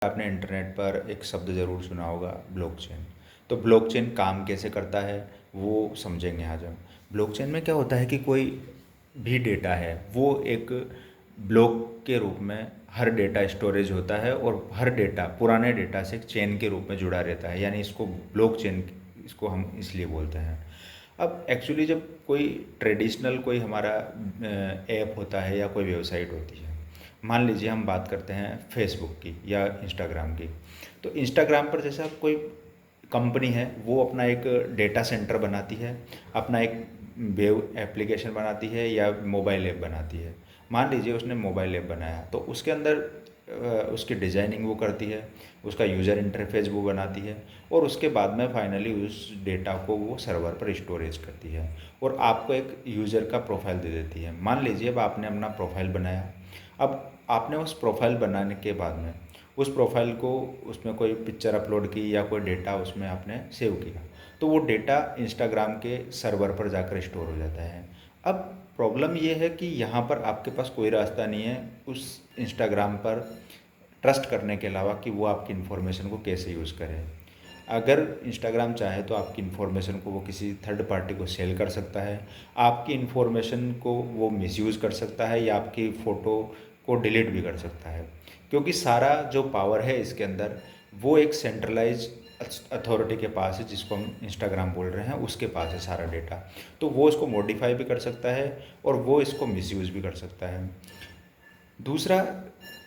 आपने इंटरनेट पर एक शब्द ज़रूर सुना होगा, ब्लॉकचेन। तो ब्लॉकचेन काम कैसे करता है वो समझेंगे आज हम। ब्लॉकचेन में क्या होता है कि कोई भी डेटा है वो एक ब्लॉक के रूप में हर डेटा स्टोरेज होता है और हर डेटा पुराने डेटा से एक चेन के रूप में जुड़ा रहता है, यानी इसको ब्लॉकचेन इसको हम इसलिए बोलते हैं। अब एक्चुअली जब कोई ट्रेडिशनल कोई हमारा ऐप होता है या कोई वेबसाइट होती है, मान लीजिए हम बात करते हैं फेसबुक की या इंस्टाग्राम की। तो इंस्टाग्राम पर जैसा कोई कंपनी है वो अपना एक डेटा सेंटर बनाती है, अपना एक वेब एप्लीकेशन बनाती है या मोबाइल ऐप बनाती है। मान लीजिए उसने मोबाइल ऐप बनाया तो उसके अंदर उसकी डिज़ाइनिंग वो करती है, उसका यूज़र इंटरफेस वो बनाती है और उसके बाद में फाइनली उस डेटा को वो सर्वर पर स्टोरेज करती है और आपको एक यूज़र का प्रोफाइल दे देती है। मान लीजिए अब आपने अपना प्रोफाइल बनाया। अब आपने उस प्रोफाइल बनाने के बाद में उस प्रोफाइल को उसमें कोई पिक्चर अपलोड की या कोई डेटा उसमें आपने सेव किया, तो वो डेटा इंस्टाग्राम के सर्वर पर जाकर स्टोर हो जाता है। अब प्रॉब्लम ये है कि यहाँ पर आपके पास कोई रास्ता नहीं है उस इंस्टाग्राम पर ट्रस्ट करने के अलावा कि वो आपकी इन्फॉर्मेशन को कैसे यूज़ करे। अगर इंस्टाग्राम चाहे तो आपकी इन्फॉर्मेशन को वो किसी थर्ड पार्टी को सेल कर सकता है, आपकी इन्फॉर्मेशन को वो मिसयूज़ कर सकता है या आपकी फ़ोटो को डिलीट भी कर सकता है, क्योंकि सारा जो पावर है इसके अंदर वो एक सेंट्रलाइज अथॉरिटी के पास है, जिसको हम इंस्टाग्राम बोल रहे हैं, उसके पास है सारा डेटा। तो वो इसको मॉडिफाई भी कर सकता है और वो इसको मिसयूज़ भी कर सकता है। दूसरा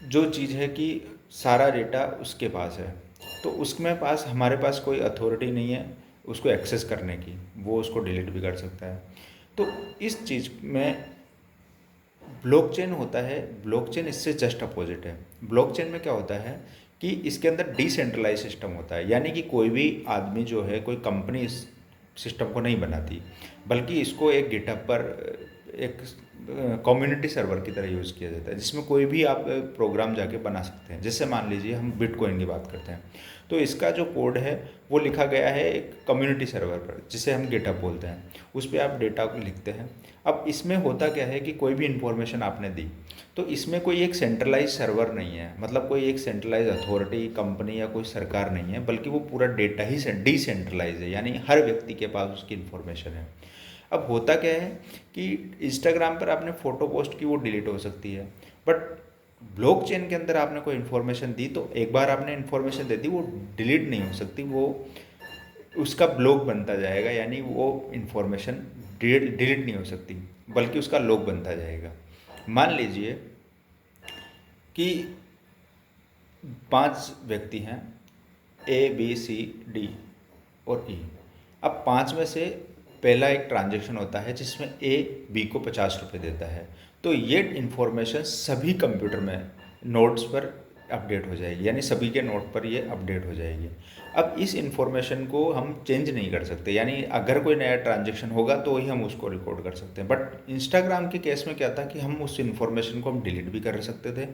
जो चीज़ है कि सारा डेटा उसके पास है, तो उसमें पास हमारे पास कोई अथॉरिटी नहीं है उसको एक्सेस करने की, वो उसको डिलीट भी कर सकता है। तो इस चीज़ में ब्लॉकचेन होता है, ब्लॉकचेन इससे जस्ट अपोजिट है। ब्लॉकचेन में क्या होता है कि इसके अंदर डिसेंट्रलाइज सिस्टम होता है, यानी कि कोई भी आदमी जो है, कोई कंपनी इस सिस्टम को नहीं बनाती, बल्कि इसको एक गिटहब पर एक कम्युनिटी सर्वर की तरह यूज़ किया जाता है, जिसमें कोई भी आप प्रोग्राम जाके बना सकते हैं। जैसे मान लीजिए हम बिटकॉइन की बात करते हैं, तो इसका जो कोड है वो लिखा गया है एक कम्युनिटी सर्वर पर, जिसे हम गिटहब बोलते हैं। उस पर आप डेटा को लिखते हैं। अब इसमें होता क्या है कि कोई भी इन्फॉर्मेशन आपने दी तो इसमें कोई एक सेंट्रलाइज सर्वर नहीं है, मतलब कोई एक सेंट्रलाइज अथॉरिटी, कंपनी या कोई सरकार नहीं है, बल्कि वो पूरा डेटा ही डिसेंट्रलाइज है, यानी हर व्यक्ति के पास उसकी इन्फॉर्मेशन है। अब होता क्या है कि इंस्टाग्राम पर आपने फ़ोटो पोस्ट की वो डिलीट हो सकती है, बट ब्लॉकचेन के अंदर आपने कोई इन्फॉर्मेशन दी तो एक बार आपने इन्फॉर्मेशन दे दी वो डिलीट नहीं हो सकती, वो उसका ब्लॉक बनता जाएगा, यानी वो इन्फॉर्मेशन डिलीट नहीं हो सकती बल्कि उसका लॉक बनता जाएगा। मान लीजिए कि 5 व्यक्ति हैं, ए बी सी डी और ई। अब 5 में से पहला एक ट्रांजैक्शन होता है जिसमें ए बी को 50 रुपये देता है, तो ये इन्फॉर्मेशन सभी कंप्यूटर में नोट्स पर अपडेट हो जाएगी, यानी सभी के नोट पर ये अपडेट हो जाएगी। अब इस इन्फॉर्मेशन को हम चेंज नहीं कर सकते, यानी अगर कोई नया ट्रांजैक्शन होगा तो ही हम उसको रिकॉर्ड कर सकते हैं। बट इंस्टाग्राम के केस में क्या था कि हम उस इन्फॉर्मेशन को हम डिलीट भी कर सकते थे,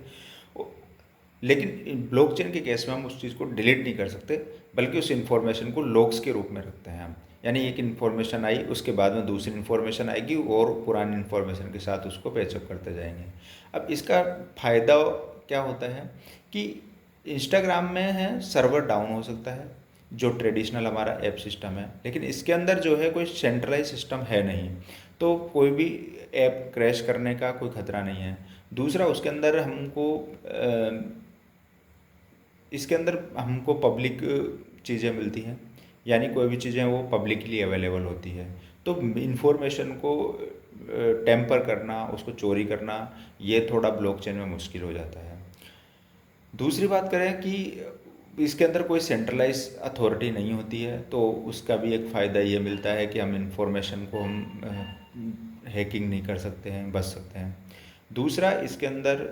लेकिन ब्लॉकचेन के केस में हम उस चीज़ को डिलीट नहीं कर सकते, बल्कि उस इन्फॉर्मेशन को लॉग्स के रूप में रखते हैं हम। यानी एक इन्फॉर्मेशन आई, उसके बाद में दूसरी इन्फॉर्मेशन आएगी और पुरानी इन्फॉर्मेशन के साथ उसको पैचअप करते जाएंगे। अब इसका फ़ायदा क्या होता है कि इंस्टाग्राम में है सर्वर डाउन हो सकता है, जो ट्रेडिशनल हमारा ऐप सिस्टम है, लेकिन इसके अंदर जो है कोई सेंट्रलाइज सिस्टम है नहीं, तो कोई भी ऐप क्रैश करने का कोई खतरा नहीं है। दूसरा उसके अंदर इसके अंदर हमको पब्लिक चीज़ें मिलती हैं, यानी कोई भी चीज़ें वो पब्लिकली अवेलेबल होती है, तो इन्फॉर्मेशन को टेम्पर करना, उसको चोरी करना, ये थोड़ा ब्लॉकचेन में मुश्किल हो जाता है। दूसरी बात करें कि इसके अंदर कोई सेंट्रलाइज अथॉरिटी नहीं होती है, तो उसका भी एक फ़ायदा ये मिलता है कि हम इन्फॉर्मेशन को हम हैकिंग नहीं कर सकते हैं, बच सकते हैं। दूसरा इसके अंदर